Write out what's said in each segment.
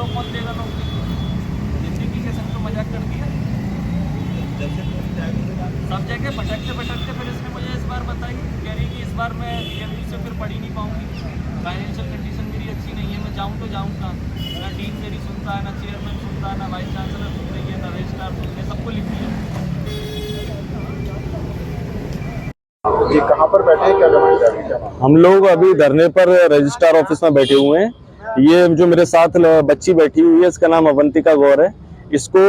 तो कौन देगा नौकरी? जिंदगी के संग तो मजाक कर दिया सब जगह, भटकते भटकते फिर इसने मुझे इस बार बताई, कह रही कि इस बार मैं DMU से फिर पढ़ ही नहीं पाऊंगी, फाइनेंशियल कंडीशन मेरी अच्छी नहीं है, मैं जाऊँ तो जाऊँ कहाँ? ना डीन मेरी सुनता है, ना चेयरमैन सुनता है, ना वाइस चांसलर सुन रही है, ना रजिस्ट्रार सुन रही है, सबको लिख दिया। जी कहाँ पर बैठे हैं, क्या डिमांड है क्या? हम लोग अभी धरने पर रजिस्ट्रार ऑफिस में बैठे हुए हैं। ये जो मेरे साथ बच्ची बैठी हुई है, इसका नाम अवंतिका गौर है। इसको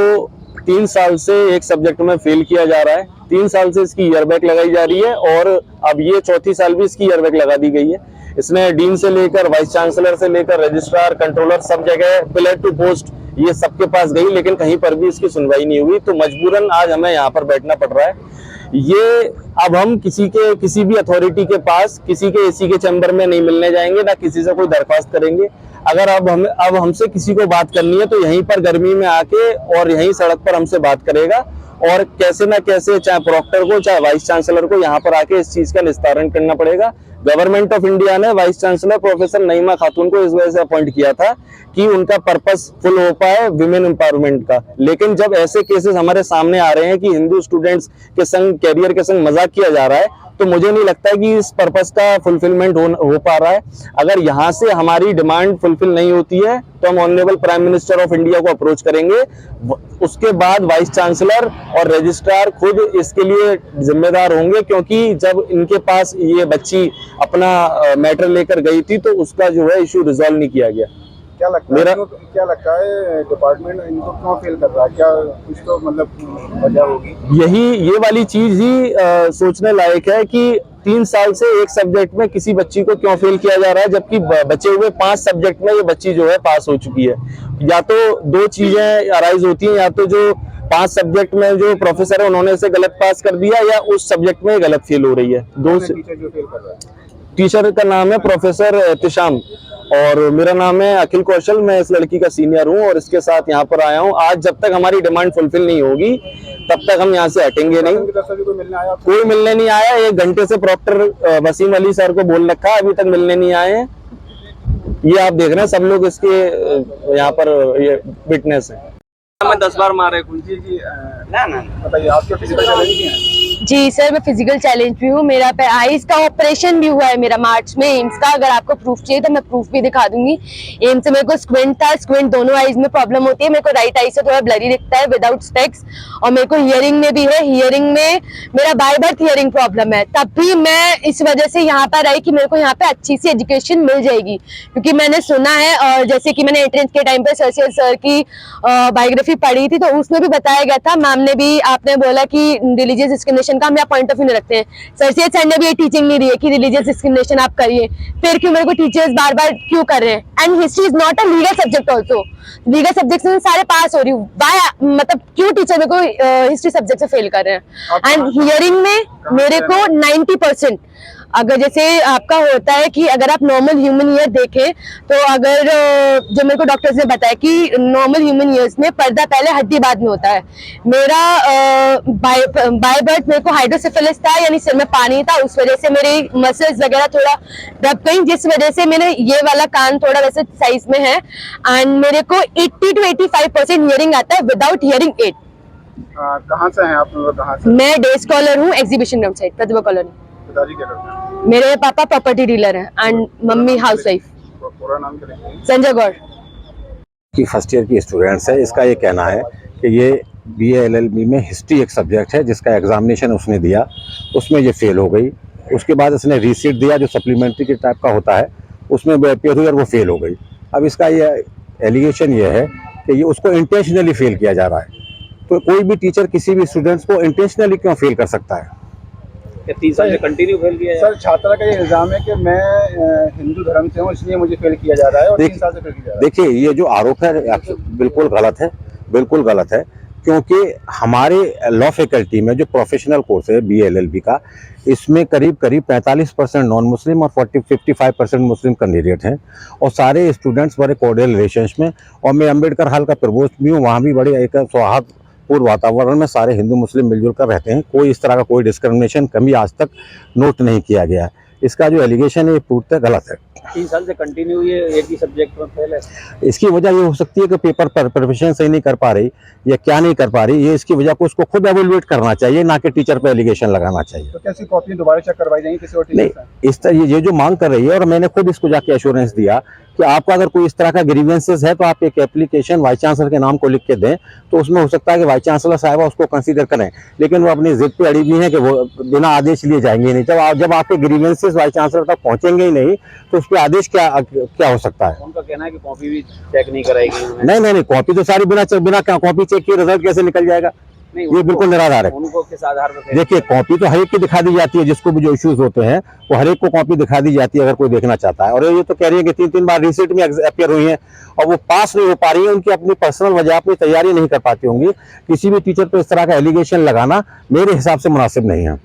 3 साल से एक सब्जेक्ट में फेल किया जा रहा है। 3 साल से इसकी ईयरबैक लगाई जा रही है और अब ये चौथी साल भी इसकी ईयरबैक लगा दी गई है। इसने डीन से लेकर वाइस चांसलर से लेकर रजिस्ट्रार, कंट्रोलर, सब जगह पिलर टू पोस्ट ये सबके पास गई, लेकिन कहीं पर भी इसकी सुनवाई नहीं हुई। तो मजबूरन आज हमें यहाँ पर बैठना पड़ रहा है। ये अब हम किसी भी अथॉरिटी के पास, किसी के एसी के चैम्बर में नहीं मिलने जाएंगे, ना किसी से कोई दरख्वास्त करेंगे। अगर अब हमसे किसी को बात करनी है तो यहीं पर गर्मी में आके और यहीं सड़क पर हमसे बात करेगा, और कैसे ना कैसे चाहे प्रोक्टर को चाहे वाइस चांसलर को यहाँ पर आके इस चीज का निस्तारण करना पड़ेगा। गवर्नमेंट ऑफ इंडिया ने वाइस चांसलर प्रोफेसर नईमा खातून को इस वजह से अपॉइंट किया था कि उनका पर्पस फुल हो पाए विमेन एम्पावरमेंट का। लेकिन जब ऐसे केसेस हमारे सामने आ रहे हैं कि हिंदू स्टूडेंट्स के संग, कैरियर के संग मजाक किया जा रहा है, तो मुझे नहीं लगता कि इस पर्पस का फुलफिलमेंट हो पा रहा है। अगर यहाँ से हमारी डिमांड फुलफिल नहीं होती है तो हम honourable prime minister of India को अप्रोच करेंगे। उसके बाद वाइस चांसलर और रजिस्ट्रार खुद इसके लिए जिम्मेदार होंगे, क्योंकि जब इनके पास ये बच्ची अपना मैटर लेकर गई थी तो उसका जो है इशू रिजॉल्व नहीं किया गया। क्या लगता है डिपार्टमेंट इनको क्यों फेल कर रहा है? क्या कुछ तो मतलब वजह होगी? ये वाली चीज ही सोचने लायक है कि 3 साल से एक सब्जेक्ट में किसी बच्ची को क्यों फेल किया जा रहा है, जबकि बचे हुए 5 सब्जेक्ट में ये बच्ची जो है पास हो चुकी है। या तो 2 चीजें अराइज होती हैं, या तो जो 5 सब्जेक्ट में जो प्रोफेसर है उन्होंने इसे गलत पास कर दिया, या उस सब्जेक्ट में गलत फेल हो रही है। टीचर का नाम है प्रोफेसर एहतिशाम और मेरा नाम है अखिल कौशल। मैं इस लड़की का सीनियर हूं और इसके साथ यहाँ पर आया हूं। आज जब तक हमारी डिमांड फुलफिल नहीं होगी तब तक हम यहाँ से हटेंगे नहीं। कोई मिलने नहीं आया। 1 घंटे से प्रॉक्टर वसीम अली सर को बोल रखा है, अभी तक मिलने नहीं आए हैं। ये आप देख रहे हैं, सब लोग इसके यहाँ पर ये विटनेस है। मैं 10 बार मारे कुंजी जी ना बताइए, आपके फिजिकल चैलेंज क्या है? जी सर, मैं फिजिकल चैलेंज भी हूँ। मेरा पे आईज का ऑपरेशन भी हुआ है मेरा मार्च में एम्स का। अगर आपको प्रूफ चाहिए तो मैं प्रूफ भी दिखा दूंगी। एम्स से मेरे को स्क्विंट था, स्क्विंट दोनों आईज में प्रॉब्लम होती है। मेरे को राइट आई से थोड़ा ब्लरी दिखता है विदाउट स्पेक्स, और मेरे को हियरिंग में भी है। हियरिंग में मेरा बाय बर्थ हियरिंग प्रॉब्लम है। तब भी मैं इस वजह से यहाँ पर आई कि मेरे को यहाँ पे अच्छी सी एजुकेशन मिल जाएगी, क्योंकि मैंने सुना है, और जैसे कि मैंने एंट्रेंस के टाइम पे सर की बायोग्राफी पढ़ी थी तो उसमें भी बताया गया था, मैम ने भी, आपने बोला कि रिलीजियस डिस्क्रिमिनेशन का हम यहाँ पॉइंट ऑफ व्यू रखते हैं। सर ने भी ये टीचिंग नहीं दी है कि रिलीजियस डिस्क्रिमिनेशन आप करिए। फिर क्यों मेरे को टीचर्स बार बार क्यों कर रहे हैं? And history is not a legal subject also. Legal subject से सारे पास हो रही हूँ, मतलब क्यों टीचर मेरे को हिस्ट्री सब्जेक्ट से फेल कर रहे हैं? एंड हियरिंग में मेरे को 90%, अगर जैसे आपका होता है कि अगर आप नॉर्मल ह्यूमन ईयर देखें तो अगर जो मेरे को डॉक्टर्स ने बताया कि नॉर्मल ह्यूमन ईयर्स में पर्दा पहले हड्डी बाद में होता है। मेरा बाय बर्थ मेरे को हाइड्रोसिफिलिस था, यानी सिर में पानी था, उस वजह से मेरी मसल्स वगैरह थोड़ा दब गई, जिस वजह से मेरे ये वाला कान थोड़ा वैसे साइज में है। एंड मेरे को 80 to 85% हियरिंग आता है विदाउट हियरिंग एड। कहाँ से हैं आप? कहाँ से? मैं डे स्कॉलर हूँ, एग्जीबिशन ग्राउंड साइड, प्रतिभा कॉलोनी। पिताजी क्या करते हैं? मेरे पापा प्रॉपर्टी डीलर हैं एंड मम्मी हाउस वाइफ। पूरा नाम क्या है? संजय गौर की फर्स्ट ईयर की स्टूडेंट्स है। इसका ये कहना है कि ये BA LLB में हिस्ट्री एक सब्जेक्ट है जिसका एग्जामिनेशन उसने दिया, उसमें ये फेल हो गई। उसके बाद इसने रीसीट दिया जो सप्लीमेंट्री के टाइप का होता है, उसमें अपेयर हुई और वो फेल हो गई। अब इसका ये एलिगेशन ये है कि ये उसको इंटेंशनली फेल किया जा रहा है। तो कोई भी टीचर किसी भी स्टूडेंट्स को इंटेंशनली क्यों फेल कर सकता है? 3 साल से कंटिन्यू फेल किया सर, छात्रा का ये इल्जाम है कि मैं हिंदू धर्म से हूँ इसलिए मुझे फेल किया जा रहा है और 3 साल से फेल किया जा रहा है। देखिए, ये जो आरोप है बिल्कुल गलत है, बिल्कुल गलत है। क्योंकि हमारे लॉ फैकल्टी में जो प्रोफेशनल कोर्स है BA LLB का, इसमें करीब 45% नॉन मुस्लिम और 55% मुस्लिम कैंडिडेट हैं, और सारे स्टूडेंट्स बड़े कॉर्डियल रिलेशंस में। और मैं अम्बेडकर हॉल का प्रवोस्ट भी हूँ, वहाँ भी बड़े एक सौहार्दपूर्ण वातावरण में सारे हिंदू मुस्लिम मिलजुल कर रहते हैं। कोई इस तरह का कोई डिस्क्रिमिनेशन कमी आज तक नोट नहीं किया गया है। इसका जो एलिगेशन है ये पूर्णतः गलत है। 3 साल से कंटिन्यू ये एक ही सब्जेक्ट में फेल है। इसकी वजह ये हो सकती है कि पेपर पर प्रिपरेशन सही नहीं कर पा रही या क्या नहीं कर पा रही, ये इसकी वजह को उसको खुद एवेलुएट करना चाहिए, ना कि टीचर पे एलिगेशन लगाना चाहिए। तो कैसी कॉपी दोबारा चेक करवाई जाएंगी किसी और टीचर नहीं, से? इस तरह ये जो मांग कर रही है, और मैंने खुद इसको जाके एश्योरेंस दिया कि आपका अगर कोई इस तरह का ग्रीवेंसेस है तो आप एक एप्लीकेशन वाइस चांसलर के नाम को लिख के दें, तो उसमें हो सकता है कि वाइस चांसलर साहब उसको कंसीडर करें, लेकिन वो अपनी जिद पे अड़ी हुई है कि वो बिना आदेश लिए जाएंगे नहीं। जब आपके ग्रीवेंसेस वाइस चांसलर तक पहुंचेंगे ही नहीं तो उस पर आदेश क्या हो सकता है? उनका कहना है कि कॉपी भी चेक नहीं कराएगी उन्होंने। नहीं, कॉपी तो सारी बिना कॉपी चेक किए रिजल्ट कैसे निकल जाएगा? नहीं, ये बिल्कुल निराधार है। उनको किस आधार पर? देखिए, कॉपी तो हर एक की दिखा दी जाती है, जिसको भी जो इश्यूज होते हैं वो हर एक को कॉपी दिखा दी जाती है अगर कोई देखना चाहता है। और ये तो कह रही है कि 3-3 बार रिसीट में अपियर हुई है और वो पास नहीं हो पा रही है, उनकी अपनी पर्सनल वजह, अपनी तैयारी नहीं कर पाती होंगी। किसी भी टीचर पर इस तरह का एलिगेशन लगाना मेरे हिसाब से मुनासिब नहीं है।